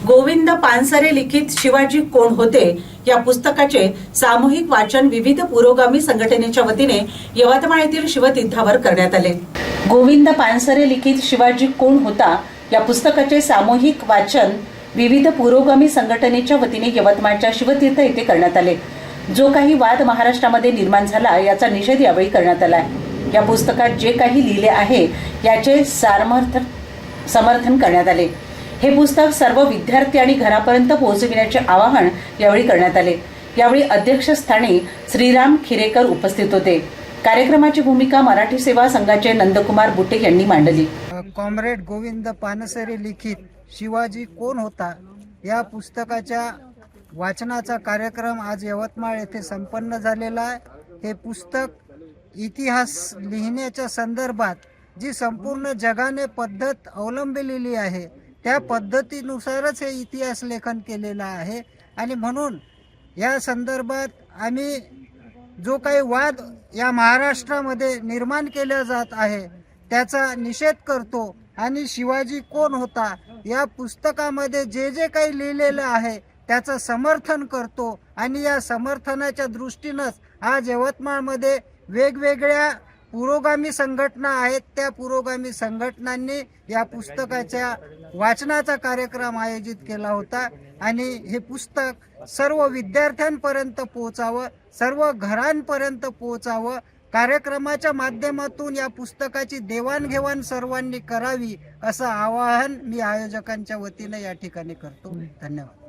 गोविंद पानसरे लिखित शिवाजी कोण होते या पुस्तकाचे सामूहिक वाचन विविध पुरोगामी संघटनेच्या वतीने यवतमाळ येथील शिवतीर्थावर करण्यात आले। गोविंद पानसरे लिखित शिवाजी कोण होता या पुस्तकाचे सामूहिक वाचन विविध पुरोगामी संघटनेच्या वतीने यवतमाळच्या शिवतीर्थ येथे करण्यात आले। जो काही वाद महाराष्ट्रामध्ये निर्माण झाला याचा निषेध यावेळी करण्यात आला। या पुस्तकात जे काही लिहिले आहे याचे समर्थन करण्यात आले। हे पुस्तक सर्व विद्यार्थी आणि घरापर्यंत पोहोचविण्याचे आवाहन यावेळी करण्यात आले। यावेळी अध्यक्षस्थानी श्रीराम खिरेकर उपस्थित होते। कार्यक्रमाची भूमिका मराठी सेवा संघाचे नंदकुमार बुटे यांनी मांडली। कॉम्रेड गोविंद पानसरे लिखित शिवाजी कोण होता या पुस्तकाच्या वाचनाचा कार्यक्रम आज यवतमाळ येथे संपन्न झालेला आहे। हे पुस्तक इतिहास लिहिण्याच्या संदर्भात जी संपूर्ण जगाने पद्धत अवलंबलेली आहे त्या पद्धतीनुसारच हे इतिहास लेखन केलेलं आहे आणि म्हणून या संदर्भात आम्ही जो काही वाद या महाराष्ट्रामध्ये निर्माण केला जात आहे त्याचा निषेध करतो आणि शिवाजी कोण होता या पुस्तकामध्ये जे जे काही लिहिलेलं आहे त्याचं समर्थन करतो आणि या समर्थनाच्या दृष्टीनंच आज यवतमाळमध्ये वेगवेगळ्या पुरोगामी संघटना आहेत। त्या पुरोगामी संघटनांनी या पुस्तकाच्या वाचनाचा कार्यक्रम आयोजित केला होता आणि हे पुस्तक सर्व विद्यार्थ्यांपर्यंत पोहोचावं, सर्व घरांपर्यंत पोहोचावं। कार्यक्रमाच्या माध्यमातून या पुस्तकाची देवाणघेवाण सर्वांनी करावी असं आवाहन मी आयोजकांच्या वतीने या ठिकाणी करतो। धन्यवाद।